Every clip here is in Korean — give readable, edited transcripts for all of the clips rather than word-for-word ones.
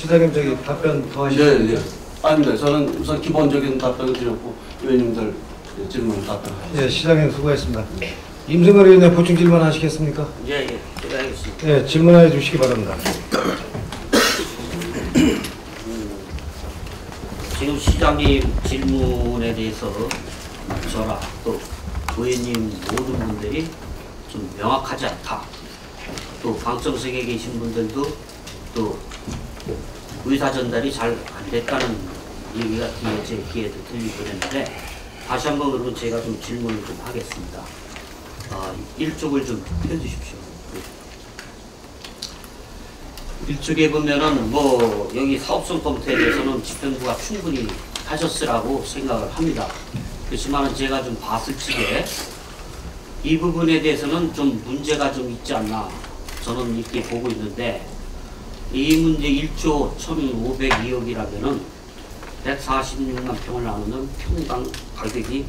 시장님 저기 답변 더 네, 하시겠습니까? 네. 아닙니다. 저는 우선 기본적인 답변을 드렸고 의원님들 질문 답변하겠습니다. 예, 시장님 수고했습니다. 임승걸 의원님 보충 질문 하시겠습니까? 예, 제가 하겠습니다. 예, 질문해 주시기 바랍니다. 지금 시장님 질문에 대해서 저나 또 의원님 모든 분들이 좀 명확하지 않다. 또 방청석에 계신 분들도 또 의사 전달이 잘 안 됐다는 얘기가 제 귀에도 들리고 그랬는데 다시 한번 그러면 제가 좀 질문을 좀 하겠습니다. 일쪽을 좀 펴주십시오. 일쪽에 보면은 뭐 여기 사업성 검토에 대해서는 집행부가 충분히 하셨으라고 생각을 합니다. 그렇지만은 제가 좀 봤을 적에 이 부분에 대해서는 좀 문제가 좀 있지 않나 저는 이렇게 보고 있는데 이 문제 1조 1,502억이라면은 146만 평을 나누는 평당 가격이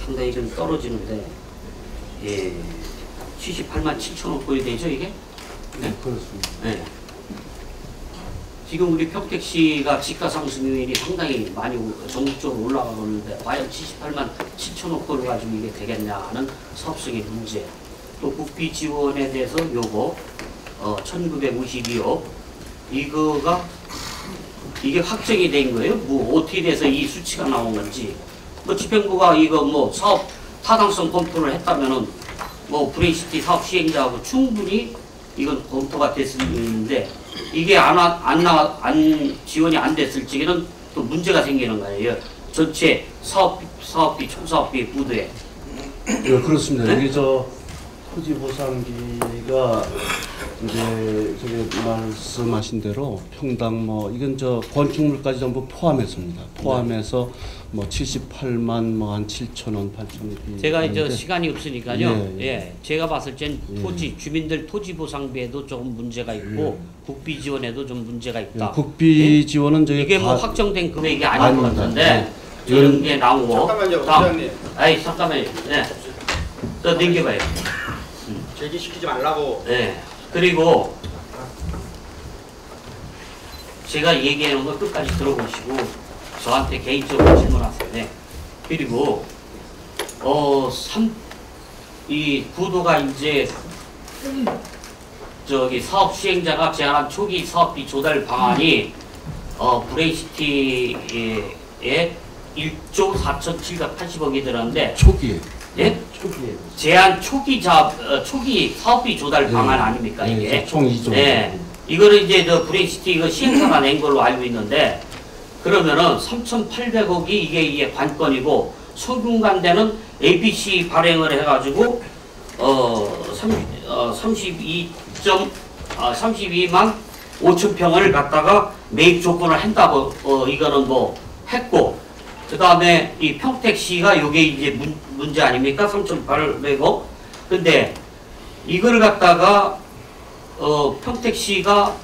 상당히 좀 떨어지는데 78만 7천억 원이 되죠 이게? 네, 그렇습니다. 네. 지금 우리 평택시가 집가 상승 요인이 상당히 많이 전국적으로 올라가고 있는데 과연 78만 7천억 원을 가지고 이게 되겠냐 하는 사업성의 문제. 또 국비 지원에 대해서 요거 1952억 이거가 이게 확정이 된 거예요. 뭐 어떻게 돼서 이 수치가 나온 건지. 뭐 집행부가 이거 뭐 사업 타당성 검토를 했다면은 뭐 브레이시티 사업 시행자하고 충분히 이건 검토가 됐는데 이게 지원이 안 됐을 적에는 또 문제가 생기는 거예요. 전체 사업비, 총사업비 부두에. 네, 그렇습니다. 네? 여기 저 토지보상비가 이제 저기 말씀하신 대로 평당 뭐 이건 저 건축물까지 전부 포함했습니다. 포함해서 뭐 78만 뭐 한 7천 원, 8천 원. 제가 이제 시간이 없으니까요. 예. 예, 제가 봤을 땐 주민들 토지 보상비에도 조금 문제가 있고 국비 지원에도 좀 문제가 있다. 국비 지원은 저기 이게 뭐 확정된 금액이 아닌 것 같은데 이런 게 나오고. 잠깐만요, 다음. 부장님. 아이 잠깐만요. 네. 또 넘겨봐요. 제기시키지 말라고. 네. 그리고 제가 얘기하는 거 끝까지 들어보시고 저한테 개인적으로 질문하세요. 네. 그리고 이 구도가 이제 저기 사업 시행자가 제안한 초기 사업비 조달 방안이 브레이시티에 1조 4,780억이 들었는데 초기에. 예? 초기에. 제한 초기 사업비 조달 방안 아닙니까 이게? 총 2조. 예. 이거를 이제 더 브레이시티 이거 시행사가 낸 걸로 알고 있는데 그러면은 3,800억이 이게 관건이고 소중간대는 ABC 발행을 해가지고 32만 5천 평을 갖다가 매입 조건을 한다고 이거는 뭐 했고 그 다음에 이 평택시가 요게 이제 문제 아닙니까? 3,800억. 근데 이걸 갖다가 평택시가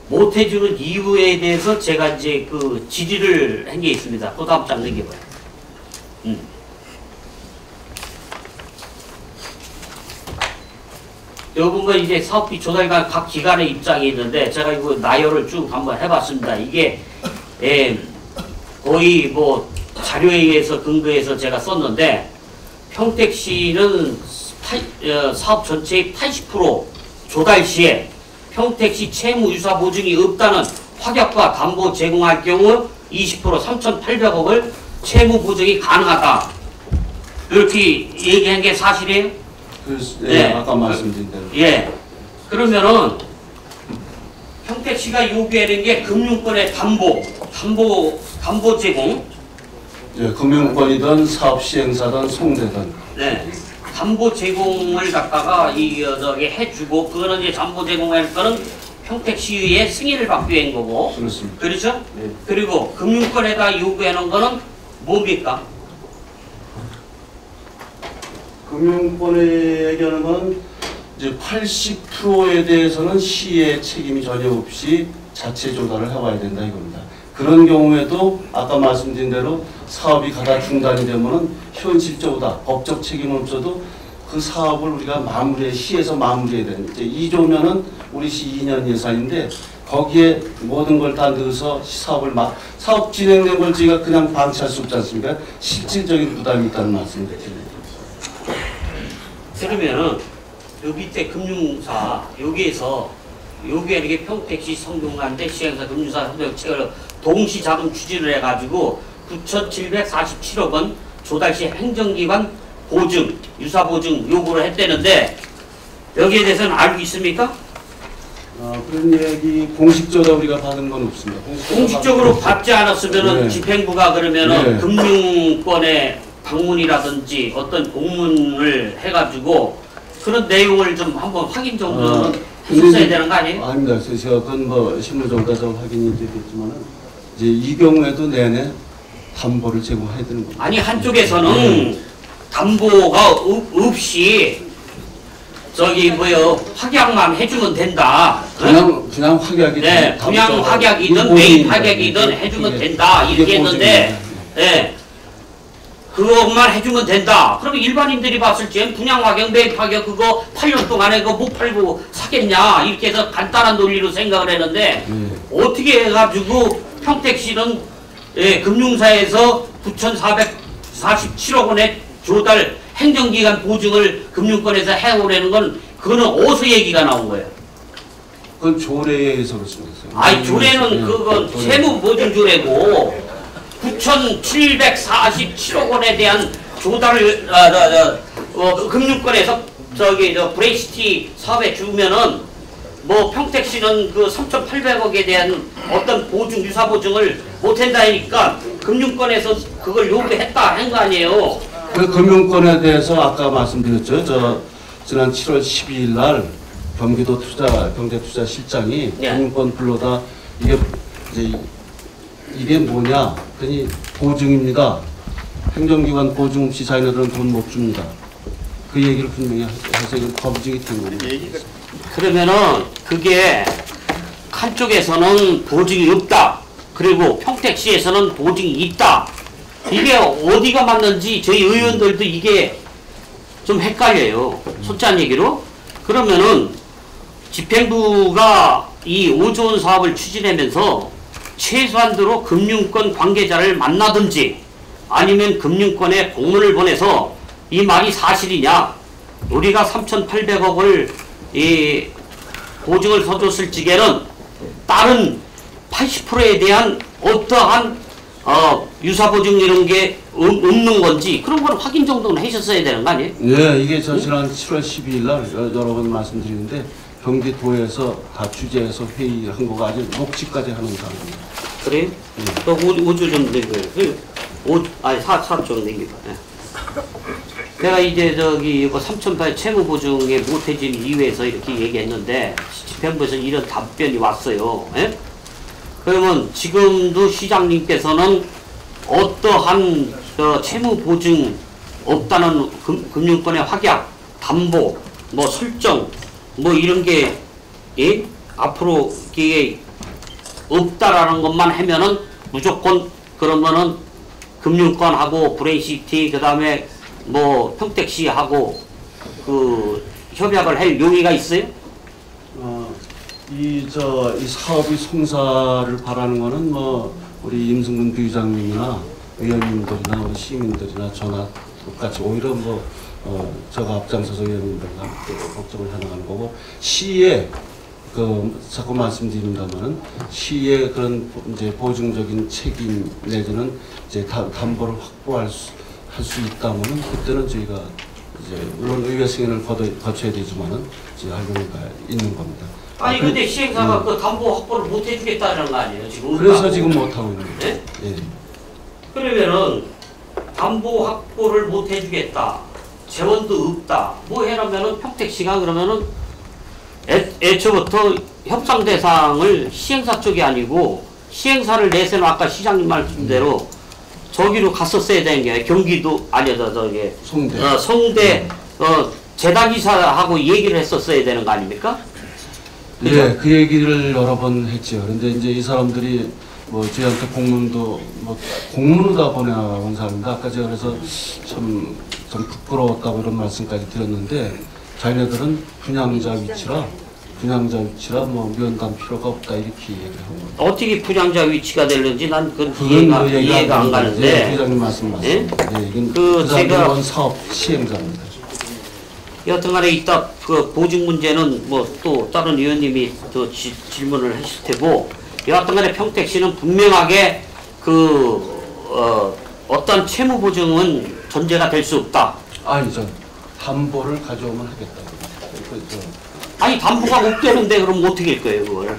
못 해주는 이유에 대해서 제가 이제 그 질의를 한 게 있습니다. 또 다음 장 넘겨봐요. 요 부분 이제 사업비 조달관 각 기관의 입장이 있는데 제가 이거 나열을 쭉 한번 해봤습니다. 이게 거의 뭐 자료에 의해서 근거해서 제가 썼는데 평택시는 사업 전체의 80% 조달 시에 평택시 채무 유사 보증이 없다는 확약과 담보 제공할 경우 20% 3,800억을 채무 보증이 가능하다. 이렇게 얘기한 게 사실이에요? 네. 아까 말씀드린 대로. 예. 그러면은 평택시가 요구하는 게 금융권의 담보 제공. 예, 금융권이든 사업 시행사든 송대든. 네. 담보 제공을 갖다가 저기 해주고 그거는 이제 담보 제공할 거는 평택시의 승인을 받기 위한 거고. 그렇습니다. 그렇죠? 네. 그리고 금융권에다 요구해 놓은 거는 뭡니까? 금융권에 얘기하는 건 이제 80%에 대해서는 시의 책임이 전혀 없이 자체 조달을 해와야 된다 이겁니다. 그런 경우에도 아까 말씀드린 대로 사업이 가다 중단이 되면은 현실적으로 법적 책임은 없어도 그 사업을 우리가 시에서 마무리해야 되는 이제 2조면은 우리 시 2년 예산인데 거기에 모든 걸 다 넣어서 사업 진행된 걸 저희가 그냥 방치할 수 없지 않습니까? 실질적인 부담이 있다는 말씀을 드립니다. 그러면은 요 밑에 금융사 여기에서 요게 이렇게 평택시 성균관대 시행사 금융사 협력체를 동시 자금 추진을 해가지고 9,747억 원 조달시 행정기관 보증, 유사 보증 요구를 했다는데 여기에 대해서는 알고 있습니까? 그런 얘기 공식적으로 우리가 받은 건 없습니다. 공식적으로 받지 않았으면은 네. 집행부가 그러면은 네. 금융권의 방문이라든지 어떤 공문을 해가지고 그런 내용을 좀 한번 확인 정도는 했었어야 되는 거 아니에요? 아닙니다. 그래서 제가 그건 뭐 실무적으로 좀 확인이 되겠지만은 이제 이 경우에도 내내 담보를 제공해야 되는 겁니다. 아니 한쪽에서는 담보가 없이 저기 뭐요 확약만 해주면 된다. 그냥 확약이 네, 그냥 확약이든 매입 확약이든 해주면 된다 이렇게 했는데, 네, 그것만 해주면 된다. 그러면 일반인들이 봤을 땐 분양 확약, 매입 확약 그거 8년 동안에 그거 못 팔고 사겠냐 이렇게 해서 간단한 논리로 생각을 했는데 어떻게 해가지고 평택시는 금융사에서 9,447억 원의 조달 행정기관 보증을 금융권에서 해오려는 건 그거는 어디서 얘기가 나온 거예요? 그건 조례에 의해서 그렇습니다. 아니 조례는 그건 세무보증조례고 9,747억 원에 대한 조달을 금융권에서 저기 브레이시티 사업에 주면은 뭐 평택시는 그 3,800억에 대한 어떤 보증 유사 보증을 못한다니까 금융권에서 그걸 요구했다 한 거 아니에요? 그 금융권에 대해서 아까 말씀드렸죠. 지난 7월 12일 날 경기도 경제투자실장이 예. 금융권 불러다 이게 뭐냐? 그니 보증입니다. 행정기관 보증 없이 자기네들은 돈 못 줍니다. 그 얘기를 분명히 해서 검증이 된 겁니다. 그러면은 그게 한쪽에서는 보증이 없다. 그리고 평택시에서는 보증이 있다. 이게 어디가 맞는지 저희 의원들도 이게 좀 헷갈려요. 솔직한 얘기로. 그러면은 집행부가 이 5조 원 사업을 추진하면서 최소한도로 금융권 관계자를 만나든지 아니면 금융권에 공문을 보내서 이 말이 사실이냐. 우리가 3,800억을 이 보증을 서줬을 적에는 다른 80%에 대한 어떠한 유사보증 이런 게 없는 건지 그런 걸 확인 정도는 하셨어야 되는 거 아니에요? 네, 이게 지난 7월 12일 날 여러 번 말씀드리는데 경기도에서 다 주재해서 회의한 거가 아주 녹취까지 하는 상황입니다. 그래요? 또 5주 좀 내고요. 4주 좀 내기봐. 내가 이제 저기 이거 3,800 채무보증에 못해진 이유에서 이렇게 얘기했는데 집행부에서 이런 답변이 왔어요. 예? 그러면 지금도 시장님께서는 어떠한 채무보증 없다는 금융권의 확약, 담보, 뭐 설정, 뭐 이런 게 예? 앞으로 이게 없다라는 것만 하면은 무조건 그러면은 금융권하고 브레이시티 그다음에 뭐 평택시하고 그 협약을 할 용의가 있어요? 이 사업이 성사를 바라는 거는 뭐 우리 임승근 부의장님이나 의원님들이나 우리 시민들이나 저나 똑같이 오히려 뭐 제가 앞장서서 의원님들과 함께 걱정을 해나가는 거고 시에 자꾸 말씀드린다면은 시의 그런 이제 보증적인 책임 내지는 이제 담보를 확보할 수 있다면은 그때는 저희가 이제 물론 의회 승인을 거쳐야 되지만은 이제 할 용의가 있는 겁니다. 아니 근데 시행사가 그 담보 확보를 못 해주겠다는 거 아니에요? 지금 그래서 없다고. 지금 못 하고 있는 거예요. 네? 예. 그러면은 담보 확보를 못 해주겠다. 재원도 없다. 뭐 해라면은 평택시가 그러면은 애초부터 협상 대상을 시행사 쪽이 아니고 시행사를 내세는 아까 시장님 말씀대로 저기로 갔었어야 되는 게 경기도 저기 성대 재단이사하고 얘기를 했었어야 되는 거 아닙니까? 그죠? 네, 그 얘기를 여러 번 했죠. 그런데 이제 이 사람들이 뭐 저희한테 공문도 공문으로 다 보내온 사람인데 아까 제가 그래서 좀 부끄러웠다고 이런 말씀까지 드렸는데 자기네들은 분양자 위치라 분양자 위치라 뭐 면담 필요가 없다 이렇게 얘기를 한 겁니다. 어떻게 분양자 위치가 되는지 난 그건 그건 이해가 안 가는데. 부장님 말씀 맞습니다. 예? 네, 이건 그 제가 사업 시행자입니다. 여튼간에 이따 그 보증 문제는 뭐 또 다른 의원님이 또 질문을 하실 테고, 여하튼간에 평택시는 분명하게 어떤 채무 보증은 전제가 될 수 없다. 아니죠. 담보를 가져오면 하겠다. 아니 담보가 없대는데 그럼 어떻게 할 거예요 그걸?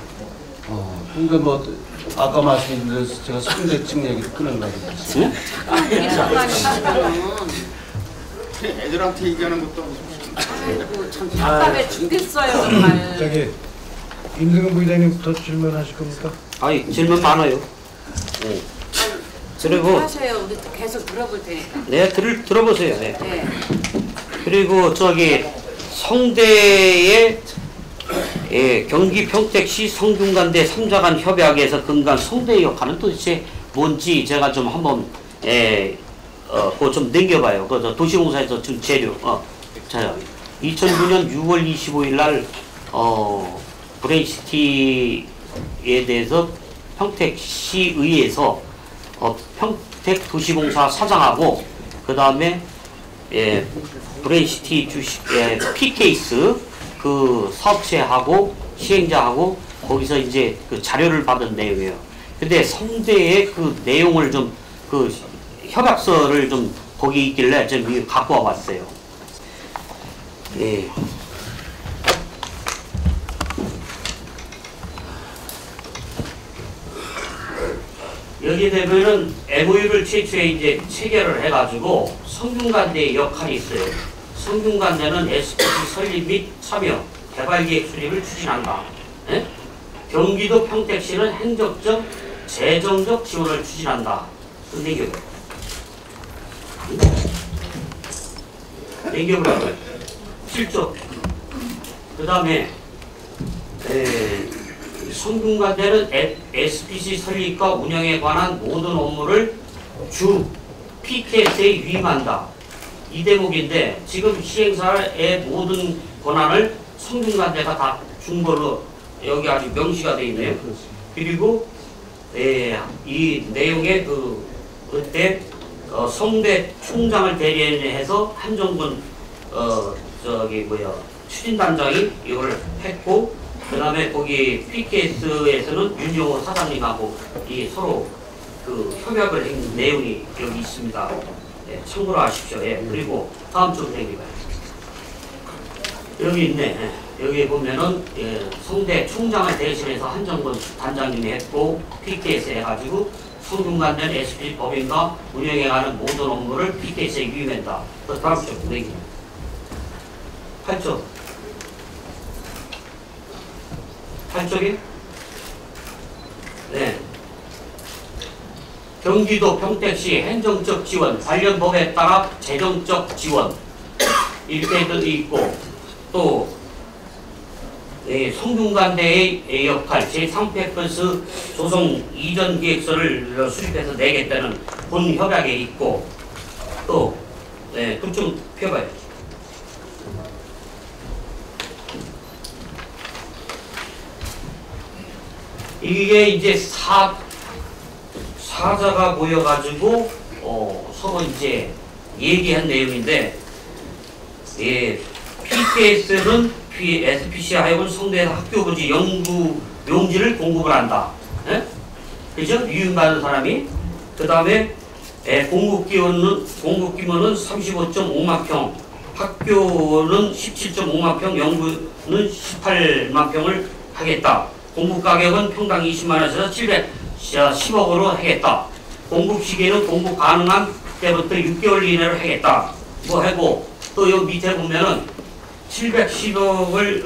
그러니까 뭐 아까 말씀드린 대로 제가 상대증 얘기를 끊으려고 했어요. 애들한테 얘기하는 것도 참 답답해 죽겠어요 정말. 저기 임승근 부회장님 더 질문하실 겁니까? 아니 질문 많아요. 네. 그리고 하세요. 우리 계속 들어볼 테니까. 네 들어보세요. 네. 네. 그리고 저기 성대의 경기 평택시 성균관대 3자 간 협약에서 근간 성대의 역할은 도대체 뭔지 제가 좀 한번 그거 좀 넘겨봐요. 그 도시공사에서 지금 재료. 자, 2009년 6월 25일 날 브레인시티에 대해서 평택시의회에서 평택도시공사 사장하고 그 다음에 브레인시티 주식 P케이스 그 사업체하고 시행자하고 거기서 이제 그 자료를 받은 내용이에요. 근데 성대의 그 내용을 좀 그 협약서를 좀 거기 있길래 좀 갖고 와봤어요. 예. 여기 되면은 MOU를 최초에 이제 체결을 해가지고 성균관대의 역할이 있어요. 성균관대는 SPC 설립 및 참여, 개발계획 수립을 추진한다. 예? 경기도 평택시는 행정적, 재정적 지원을 추진한다. 넘겨봐요. 넘겨보라고요. 7조. 그 다음에 성균관대는 SPC 설립과 운영에 관한 모든 업무를 주 PKS에 위임한다. 이 대목인데 지금 시행사의 모든 권한을 성균관대가 다 준 걸로 여기 아주 명시가 되어 있네요. 그리고 이 내용에 그때 성대 총장을 대리해서 한정근 추진단장이 이걸 했고, 그 다음에 거기 PKS에서는 윤영호 사장님하고 이 서로 그 협약을 한 내용이 여기 있습니다. 네, 참고로 하십시오. 예. 그리고 다음 쪽 내기봐요. 여기 있네. 여기 보면은 성대 총장을 대신해서 한정근 단장님이 했고 PKS 해가지고 성균관대 SP 법인과 운영해가는 모든 업무를 PKS에 위임한다. 그 다음 쪽 내기. 8쪽. 8쪽이? 네. 경기도 평택시 행정적 지원, 관련 법에 따라 재정적 지원 이렇게 돼 있고, 또 성균관대의 역할 제3패커스 조성 이전 계획서를 수립해서 내겠다는 본 협약에 있고, 또 그럼 좀 펴봐요. 이게 이제 사자가 모여가지고 서로 이제 얘기한 내용인데, PKS는 SPC 하여금 성대에서 학교 부지 연구 용지를 공급을 한다. 그죠? 유인받은 사람이. 그 다음에 공급 규모는 35.5만 평, 학교는 17.5만 평, 연구는 18만 평을 하겠다. 공급 가격은 평당 20만원에서 710억으로 하겠다. 공급 시기는 공급 가능한 때부터 6개월 이내로 하겠다. 뭐 하고, 또 여기 밑에 보면은 710억을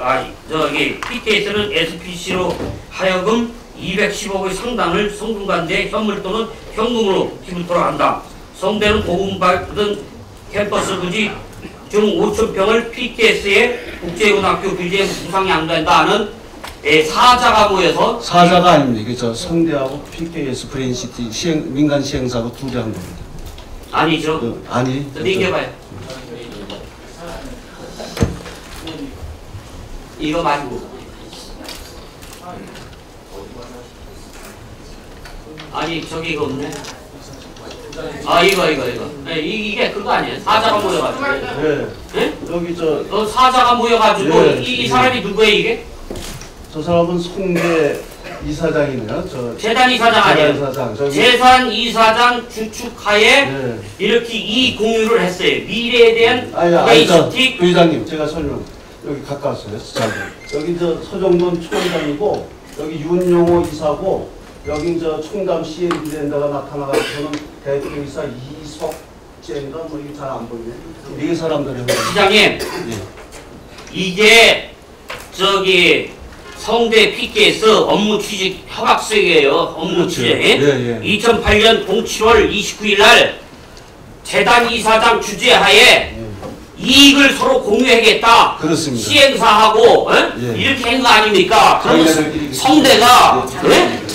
PKS는 SPC로 하여금 210억의 상당을 성균관대에 현물 또는 현금으로 기부토록 한다. 성대는 보금받은 캠퍼스 부지 중 5,000평을 PKS에 국제고등학교 규제에 무상 양도한다는 사자가 모여서. 사자가 아닙니다. 이게 성대하고 PKS 브레인시티 민간 시행사하고 둘이 한 겁니다. 아니죠. 아니. 넘겨봐요. 이거 말고 아니 저기가 없네. 아 이거. 네, 이게 그거 아니에요? 사자가 모여가지고. 네. 네? 여기 저 사자가 모여가지고 네. 이 사람이 누구예요 이게? 저 사람은 송대 이사장이네요. 저 재단 이사장 아니에요? 이사장. 저기 재산 이사장 주축하에 네. 이렇게 이 공유를 했어요. 미래에 대한 아니 저 베이스틱. 부회장님 제가 설명 여기 가까웠어요. 잘 여기 저 서정돈 총장이고 여기 윤용호 이사고 여기 저 총담 CL 비례인다가 나타나가지고는 대표이사 이석재인가 뭐 이게 잘 안 보이네. 네 사람들이 시장님 예. 이게 저기 성대 PK에서 업무 취직 협약서예요. 업무 그렇죠. 취직. 예. 2008년 07월 29일 날 재단 이사장 주재하에 이익을 서로 공유하겠다. 그렇습니다. 시행사하고 예. 이렇게 한 거 아닙니까? 그러면 자기네들끼리 성대가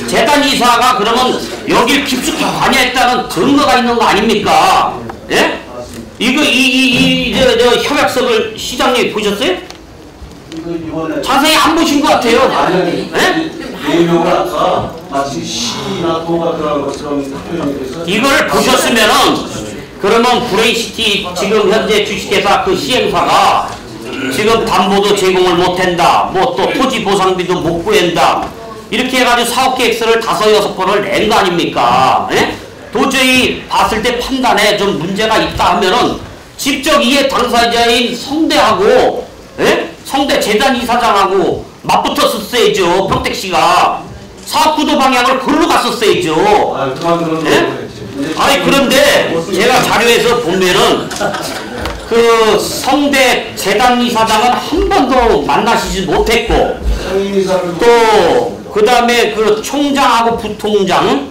재단 이사가 그러면 여길 깊숙이 관여했다는 증거가 있는 거 아닙니까? 예? 이거 저 협약서를 시장님 보셨어요? 이거 이번에 자세히 안 보신 것 같아요. 아니 예? 내용을 아까 마치 시나 도가 들어간 것처럼 표현이 돼서 이걸 보셨으면은 그러면 브레인시티 지금 현재 주식회사 그 시행사가 지금 담보도 제공을 못한다. 뭐 또 토지 보상비도 못 구한다. 이렇게 해가지고 사업계획서를 5-6번을 낸 거 아닙니까? 예? 도저히 봤을 때 판단에 좀 문제가 있다 하면은 직접 이해 당사자인 성대하고 성대 재단 이사장하고 맞붙었었어야죠. 평택시가 사업 구도 방향을 글로 갔었어야죠. 아 그만 그런 예? 아니 그런데 제가 자료에서 보면은 그 성대 재단 이사장은 한 번도 만나시지 못했고 또 그 다음에 그 총장하고 부총장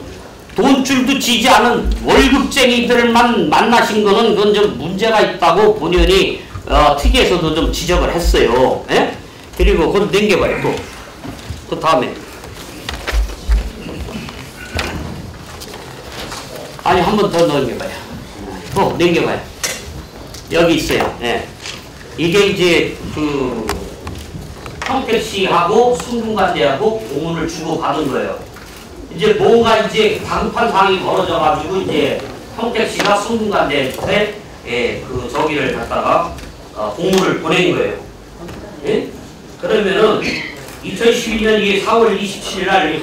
돈줄도 지지 않은 월급쟁이들만 만나신 거는 그건 좀 문제가 있다고 본연이 특위에서도 좀 지적을 했어요. 예? 그리고 그건 넘겨봐요. 또 다음에 아니 한 번 더 넘겨봐요. 넘겨봐요. 여기 있어요. 예. 이게 이제 그 평택시하고 순금관대하고 공문을 주고 받은 거예요. 이제 뭔가 이제 다급한 상황이 벌어져가지고 이제 평택시가 순금관대한테 그 저기를 갖다가 공문을 보낸 거예요. 예? 그러면은 2012년 4월 27일 날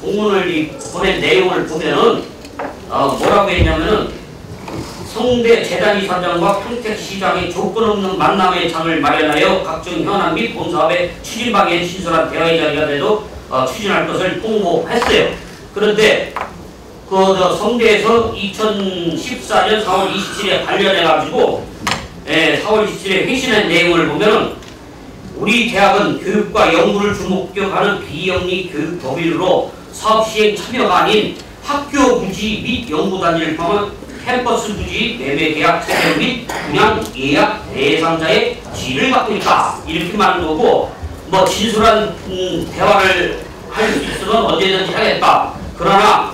공문을 보낸 내용을 보면은 뭐라고 했냐면은 성대 재단이사장과 평택시장의 조건 없는 만남의 장을 마련하여 각종 현안 및 본사업의 추진 방향에 신선한 대화의 자리가 돼도 추진할 것을 통보했어요. 그런데 그 성대에서 2014년 4월 27일에 관련해가지고 4월 27일에 회신한 내용을 보면은 우리 대학은 교육과 연구를 주목하는 비영리 교육 법인으로 사업 시행 참여가 아닌 학교 부지 및 연구단위를 포함한 캠퍼스 부지 매매 계약 체결 및 분양 예약 대상자의 지위를 갖고 있다. 이렇게 말하는 거고 뭐 진솔한 대화를 할 수 있으면 언제든지 하겠다. 그러나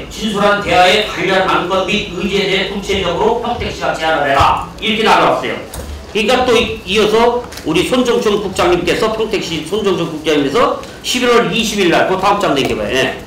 진솔한 대화에 관련 안건 및 의제에 대해 구체적으로 평택시가 제안을 해라. 이렇게 나왔어요. 그러니까 또 이어서 우리 손정춘 국장님께서 평택시 손정춘 국장님께서 11월 20일 날 그 다음 장 내겨봐요.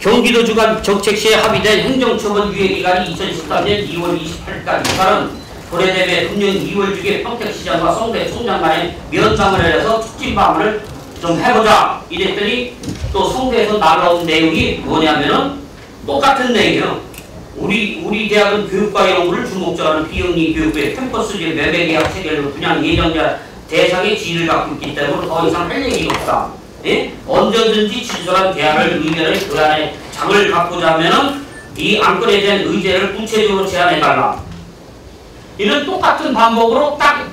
경기도 주간 정책시에 합의된 행정처분 유예기간이 2013년 2월 28일까지 이사는 고려대회 금년 2월 중에 평택시장과 성대 총장 간에 면담을 해서 촉진방안을 좀 해보자 이랬더니 또 성대에서 날라온 내용이 뭐냐면은 똑같은 내용이에요. 우리 대학은 교육과 연구를 주목적으로 비영리 교육부의 캠퍼스 매매 계약 체결로 분양 예정자 대상의 지위를 갖고 있기 때문에 더 이상 할 얘기가 없다. 예? 언제든지 진솔한 대화를 의견을 그 안에 장을 갖고자 하면은 이 안건에 대한 의제를 구체적으로 제안해달라. 이런 똑같은 반복으로 딱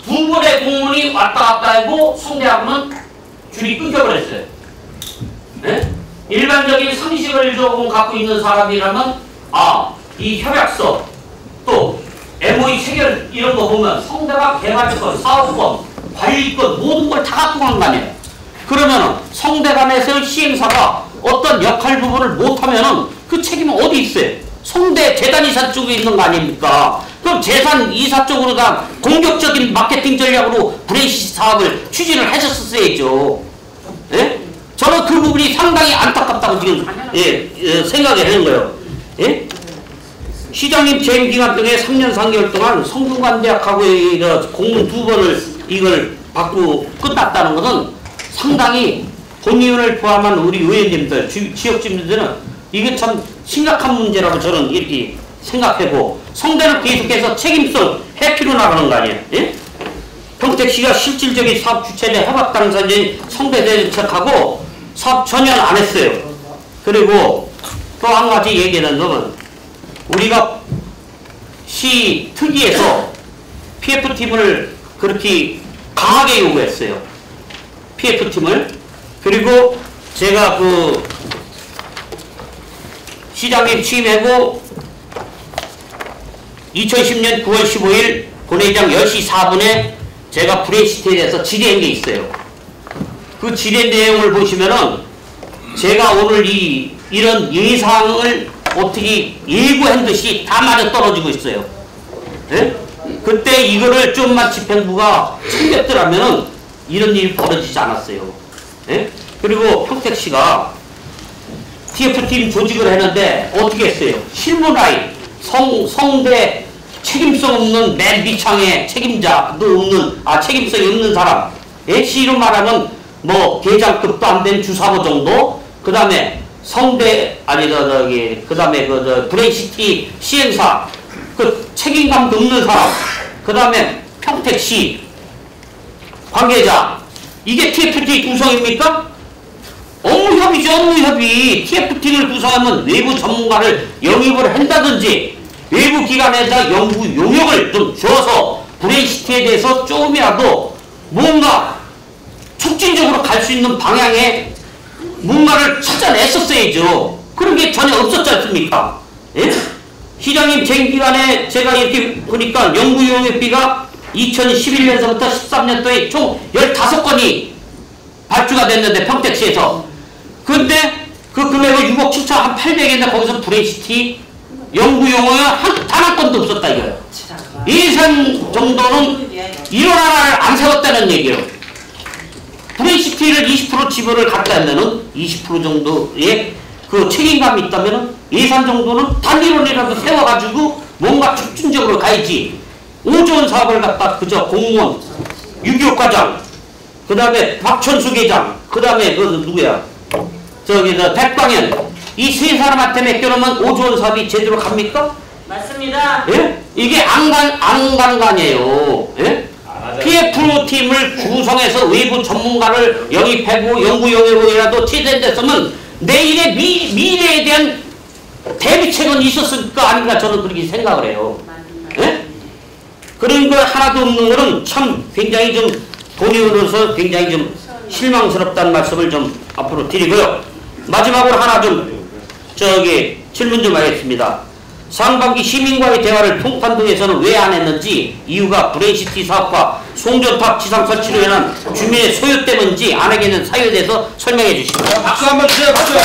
두 번의 공문이 왔다 갔다 하고 성대하고는 줄이 끊겨버렸어요. 예? 일반적인 상식을 조금 갖고 있는 사람이라면 이 협약서 또 MOE 체결 이런 거 보면 성대가 개발권, 사업권, 관리권 모든 걸 다 갖고 간 거 아니에요. 그러면은 성대간에서 시행사가 어떤 역할 부분을 못하면은 그 책임은 어디 있어요? 성대 재단이사 쪽에 있는 거 아닙니까? 그럼 재산이사 쪽으로 다 공격적인 마케팅 전략으로 브레이시 사업을 추진을 하셨었어야죠. 예? 저는 그 부분이 상당히 안타깝다고 지금 생각을 하는 거예요. 예? 시장님 재임 기간 동안 3년 3개월 동안 성균관대학하고 공문 2번을 이걸 받고 끝났다는 것은 상당히 본의원을 포함한 우리 의원님들, 지역 주민들은 이게 참 심각한 문제라고 저는 이렇게 생각하고, 성대는 계속해서 책임성 해피로 나가는 거 아니에요? 예? 평택시가 실질적인 사업 주체를 협업 당사자인 성대에 정착하고 사업 전혀 안 했어요. 그리고 또 한 가지 얘기하는 것은 우리가 시 특위에서 PF팀을 그렇게 강하게 요구했어요. PF팀을. 그리고 제가 그 시장님 취임하고 2010년 9월 15일 본회의장 10시 4분에 제가 브레시트에 대해서 질의한 게 있어요. 그 질의 내용을 보시면은 제가 오늘 이런 예상을 어떻게 예고한 듯이 다 맞아 떨어지고 있어요. 예? 그때 이거를 좀만 집행부가 챙겼더라면은 이런 일이 벌어지지 않았어요. 예? 그리고 평택시가 TF팀 조직을 했는데 어떻게 했어요? 실무라인, 성대 책임성 없는 맨 밑창에 책임자도 없는, 책임성이 없는 사람. 예? 시로 말하면 뭐 대장급도 안 된 주사부 정도. 그 다음에 성대 그 다음에 브레이시티 시행사 그 책임감도 없는 사람. 그 다음에 평택시 관계자. 이게 TFT 구성입니까? 업무협의죠, 업무협의. TFT를 구성하면 외부 전문가를 영입을 한다든지 외부 기관에다 연구 용역을 좀 줘서 브레이시티에 대해서 조금이라도 뭔가 촉진적으로 갈 수 있는 방향에 뭔가를 찾아냈었어야죠. 그런 게 전혀 없었지 않습니까? 예? 시장님 재임 기간에 제가 이렇게 보니까 연구 용역비가 2011년서부터 13년도에 총 15건이 발주가 됐는데 평택시에서. 근데 그 금액은 6억 7천 한 800인데 거기서 브레이시티 연구용어가 단 한 건도 없었다 이거예요. 예산 정도는 1원 하나를 안 세웠다는 얘기예요. 브레이시티를 20% 지분을 갖다 하면은 20% 정도의 그 책임감이 있다면은 예산 정도는 단 1원이라도 세워가지고 뭔가 촉진적으로 가야지. 5조원 사업을 갖다 그저 공무원, 6.25 과장, 그 다음에 박천수 계장, 그 다음에 그 누구야? 백광현. 이 세 사람한테 맡겨놓으면 5조원 사업이 제대로 갑니까? 맞습니다. 예? 이게 안 가는 거 아니에요. 예? PF팀을 구성해서 외부 전문가를 영입하고 연구 용역이라도 체제됐으면 내일의 미래에 대한 대비책은 있었을 거 아닌가 저는 그렇게 생각을 해요. 예? 그런 거 하나도 없는 거는 참 굉장히 좀 본의원으로서 굉장히 좀 실망스럽다는 말씀을 좀 앞으로 드리고요. 마지막으로 하나 좀 질문 좀 하겠습니다. 상반기 시민과의 대화를 통탄동에서는 왜 안 했는지, 이유가 브레이시티 사업과 송전탑 지상 설치로 인한 주민의 소요 때문인지 안 하게 된 사유에 대해서 설명해 주시죠. 박수 한번 주세요. 박수. 네,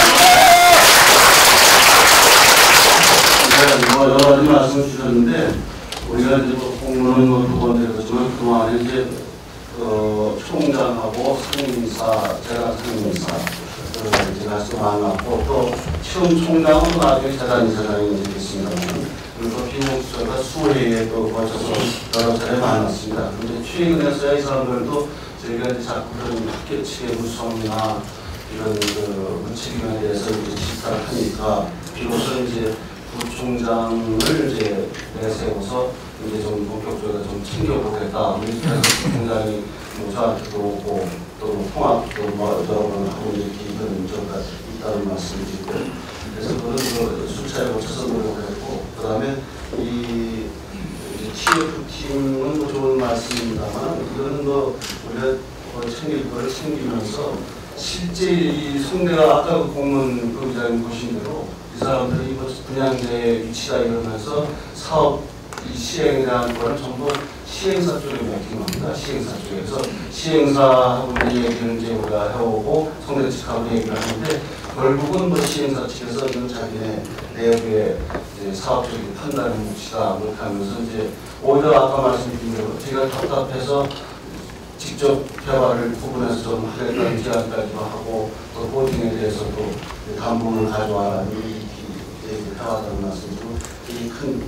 여러 가지 말씀을 주셨는데 우리가 이제 공무원 두 번 되었지만 그동안에 이제 총장하고 상임이사, 제가 상임이사 이제 말씀 많았고 또 처음 총장은 또 나중에 재단이사장이 되겠습니다만, 그리고 비공수처가 수회에 또 거쳐서 여러 차례 만났습니다. 그런데 최근에서야 이 사람들도 저희가 이제 자꾸 그런 학교 측의 무성이나 이런 그 책임에 대해서 이제 질타를 하니까 비로소 이제 부총장을 이제 내세워서 이제 좀 본격적으로 좀 챙겨보겠다. 우리 부총장이 저한테도 오고 또 통합도 뭐 여러 번 하고 이렇게 이런 문제가 있다는 말씀을 드리고, 그래서 그런 수차에 거쳐서 노력을 했고, 그 다음에 이 TF팀은 뭐 좋은 말씀입니다만 이거는 뭐 우리가 챙길 거를 챙기면서 실제 이 송대가 아까 그 공무원 그 기자님 보신 대로 이 사람들이 이거 분양제 위치다 이러면서 사업 시행이라는 거는 전부 시행사 쪽에 맡깁니다. 시행사 쪽에서 시행사하고 얘기를 이제 우리가 해오고 성대 측하고 얘기를 하는데, 결국은 뭐 시행사 측에서 이건 자기네 내역의 사업적인 판단의 몫이다 그렇게 하면서 이제 오히려 아까 말씀드린 대로 제가 답답해서 직접 직접 대화를 부분에서 좀 하겠다는 제안까지도 하고 또 보증에 대해서도 담보를 가져와라는 이 대화라는 말씀으로 큰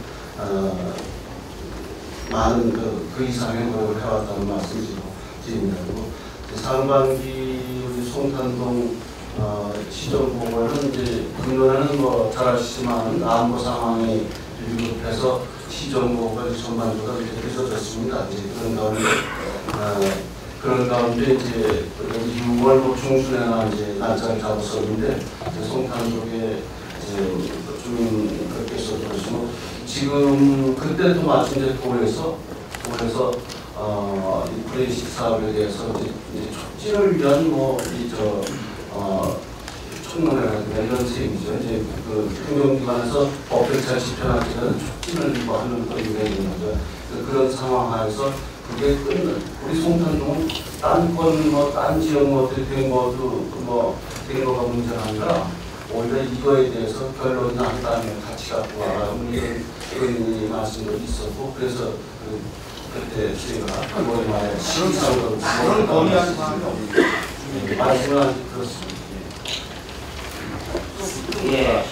많은 그 이상의 노력을 해왔다는 말씀이시고 드립니다. 그리고 상반기 우리 송탄동 시정보고는 이제 근로에는 뭐 잘 아시지만 안보 상황이 위급해서 시정보고가 전반적으로 늦어졌습니다. 이제 그런 가운데 이제 6월 뭐 중순에나 이제 날짜를 잡았었는데 송탄동에 주민들께서 그러시고 지금 그때 또 말씀드린 올해서 이 브레이시 사업에 대해서 이제 촉진을 위한 청문회라든가 이런 셈이죠. 이제 그 행정기관에서 법을 잘 집행하기 전에 촉진을 하는 그런 게 있는 거죠. 그런 상황 하에서 그게 우리 송탄동은 딴 지역 된 거가 문제가 아니라 오히려 이거에 대해서 결론이 난 다음에 같이 갖고 와라는 그런 말씀도 있었고 그래서 그때 저희가 머리 말에 시기상으로 그런 건의하는 사람이 없는데 말씀은 그렇습니다. 예,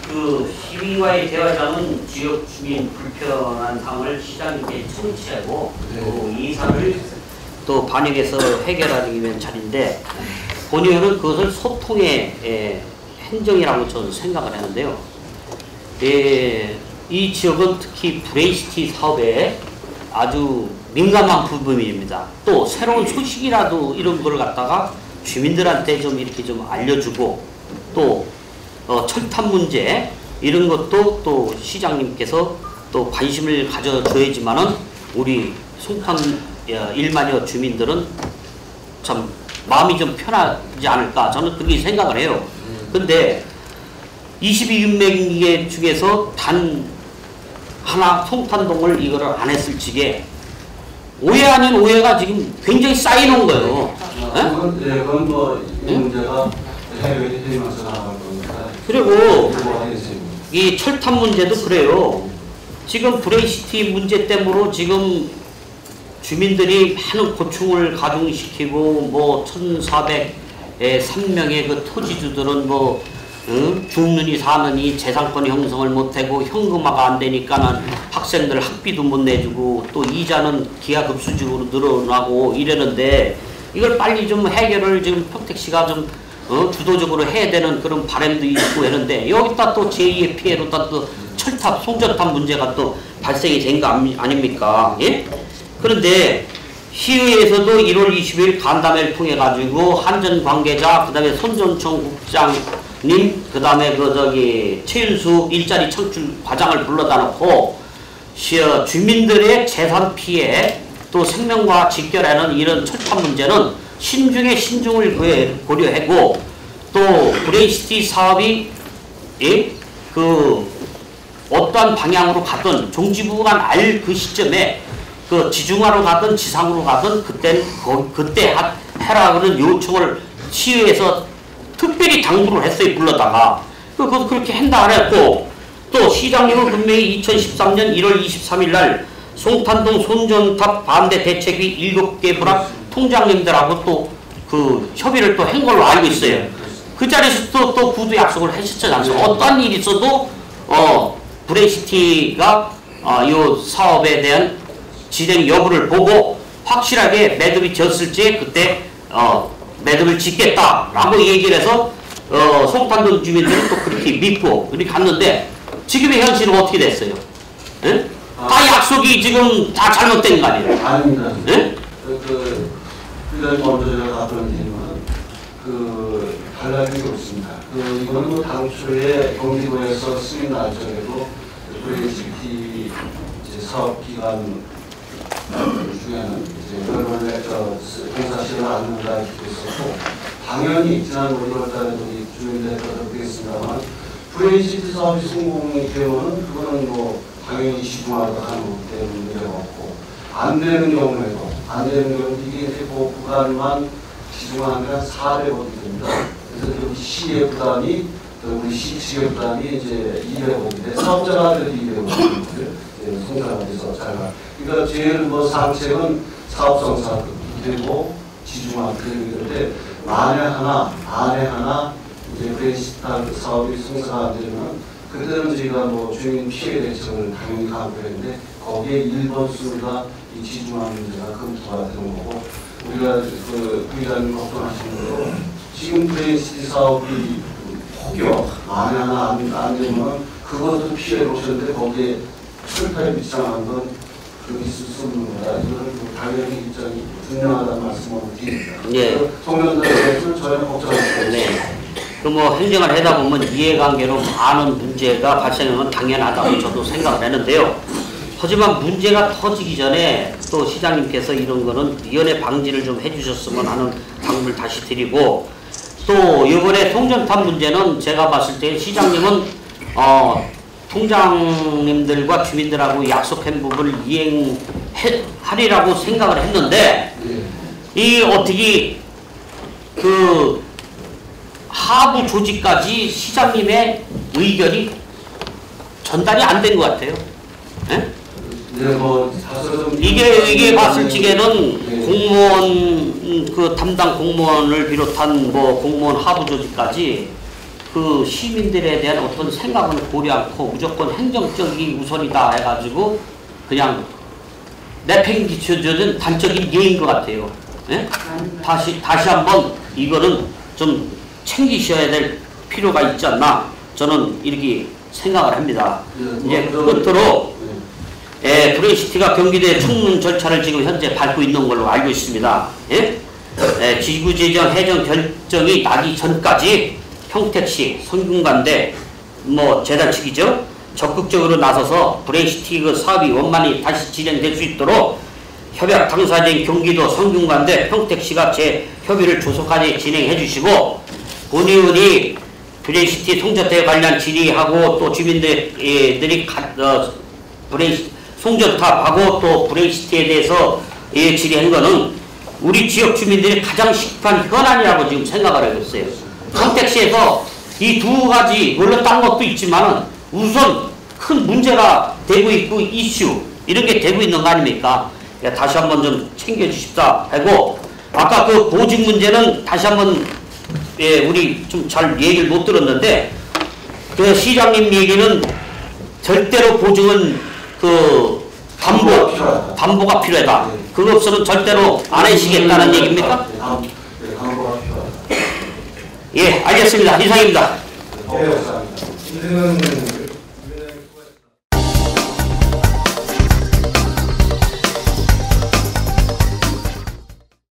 그 시민과의 대화장은 지역 주민 불편한 상황을 시장님께 청취하고 또 이사를 또 반영해서 해결하기 위한 자리인데 본의원은 그것을 소통의 행정이라고 저는 생각을 하는데요. 이 지역은 특히 브레이시티 사업에 아주 민감한 부분입니다. 또 새로운 소식이라도 이런 걸 갖다가 주민들한테 좀 이렇게 좀 알려주고 또 철탑 문제 이런 것도 또 시장님께서 또 관심을 가져줘야지만은 우리 송탄 1만여 주민들은 참 마음이 좀 편하지 않을까 저는 그렇게 생각을 해요. 근데 22인명 중에서 단 하나 송탄동을 이거를 안 했을 적에 오해 아닌 오해가 지금 굉장히 쌓이는 거예요. 그건 이 문제가 해외에서 나갈 겁니다. 그리고 이 철탑 문제도 그래요. 지금 브레이시티 문제 때문에 지금 주민들이 많은 고충을 가중시키고 뭐 1,403명의 그 토지주들은 죽느니 사느니 재산권 형성을 못하고 현금화가 안 되니까는 학생들 학비도 못 내주고 또 이자는 기하급수적으로 늘어나고 이러는데 이걸 빨리 좀 해결을 지금 평택시가 좀 주도적으로 해야 되는 그런 바람도 있고 하는데 여기다 또 제2의 피해로 또 철탑, 송전탑 문제가 또 발생이 된 거 아닙니까? 예? 그런데 시의회에서도 1월 20일 간담회를 통해 가지고 한전 관계자, 그 다음에 손전청 국장님, 그 다음에 최윤수 일자리 창출 과장을 불러다 놓고 주민들의 재산 피해 또 생명과 직결하는 이런 철탑 문제는 신중에 신중을 고려하고 또 브레이시티 사업이 어떠한 방향으로 가든 종지부가 알 그 시점에 지중화로 가든 지상으로 가든 그때 해라 그런 요청을 시의회에서 특별히 당부를 했어요. 불러다가 그렇게 한다 안 했고 또 시장님은 분명히 2013년 1월 23일 날 송탄동 손전탑 반대 대책위 7개 불합 통장님들하고 또 협의를 또 한 걸로 알고 있어요. 그 자리에서 또 구두 약속을 하셨잖아요. 어떠한 일이 있어도 브레이시티가 이 사업에 대한 진행 여부를 보고 확실하게 매듭이 졌을지 그때 매듭을 짓겠다라고 얘기를 해서 송탄동 주민들은 또 그렇게 믿고 그렇게 갔는데 지금의 현실은 어떻게 됐어요? 예? 다 약속이 지금 다 잘못된 거 아니에요? 아닙니다. 예? 먼저 제가 답변을 드리면 달라진 게 없습니다. 이거는 당초에 경기도에서 승인 날짜에도 브레이시티 사업 기간 중에는 결론을 공사실을 안는다 이렇게 있었고 당연히 지난 5월달에 우리 주민들께서 그랬습니다만 브레이시티 사업이 성공이 되면은 그거는 당연히 시중화가 하는 거기 때문에 문제가 없고 안 되는 경우에도 이게 이제 그 구간만 시중화하는 게 한 400억이 됩니다. 그래서 여기 시의 부담이 우리 시 측의 부담이 이제 200억인데 사업자가 그래도 200억을 송사가 돼서 잘 가. 그러니까 제일 상책은 사업성 사업 되고 지중화 되는데 만에 하나 이제 브레시스타 사업이 성사가 안 되면 그때는 저희가 뭐 주민 피해 대책을 당연히 가고 그랬는데 거기에 1번 순위가 이 지중화 문제가 검토가 되는 거고 우리가 그 부의장님 걱정하시는 대로 지금 브레시스타 사업이 혹여 만에 하나 안 되면 그것도 피해를 오셨는데 거기에 철타에 미치장한 건 그 있을 수 없는 거다. 이거는 당연히 입장이 분명하다는 말씀을 드립니다. 예. 송년단에서는 전혀 걱정하지 않습니다. 네. 그 뭐 행정을 하다 보면 이해관계로 많은 문제가 발생하는 건 당연하다고 저도 생각을 했는데요. 하지만 문제가 터지기 전에 또 시장님께서 이런 거는 미연에 방지를 좀 해주셨으면 하는 당부를 다시 드리고 또 이번에 송전탑 문제는 제가 봤을 때 시장님은 통장님들과 주민들하고 약속한 부분을 이행하리라고 생각을 했는데 이 어떻게 그 하부 조직까지 시장님의 의견이 전달이 안 된 것 같아요. 예? 네, 뭐 이게 봤을 적에는 네. 공무원 그 담당 공무원을 비롯한 뭐 공무원 하부 조직까지 그 시민들에 대한 어떤 생각은 고려 않고 무조건 행정적이 우선이다 해가지고 그냥 내팽개쳐주는 단적인 예인 것 같아요. 예? 다시 한번 이거는 좀 챙기셔야 될 필요가 있지 않나 저는 이렇게 생각을 합니다. 이제 끝으로 브레시티가 경기도의 청문 절차를 지금 현재 밟고 있는 걸로 알고 있습니다. 예? 지구재정 해정 결정이 나기 전까지 평택시, 성균관대, 뭐 재단 측이죠. 적극적으로 나서서 브레시티 그 사업이 원만히 다시 진행될 수 있도록 협약 당사자인 경기도, 성균관대, 평택시가 제 협의를 조속하게 진행해 주시고 본의원이 브레시티 송전탑에 관련 질의하고 또 주민들이 송전탑하고 또 브레시티에 대해서 질의한 거는 우리 지역 주민들이 가장 시급한 현안이라고 지금 생각을 하고 있어요. 평택시에서 이 두 가지 물론 딴 것도 있지만 우선 큰 문제가 되고 있고 이슈 이런 게 되고 있는 거 아닙니까? 다시 한번 좀 챙겨주십사 하고 아까 그 보직 문제는 다시 한번 우리 좀 잘 얘기를 못 들었는데 그 시장님 얘기는 절대로 보증은 그 담보가 필요하다. 그거 없으면 절대로 안 하시겠다는 얘기입니까? 담보가 필요하다. 예, 알겠습니다. 이상입니다. 이들은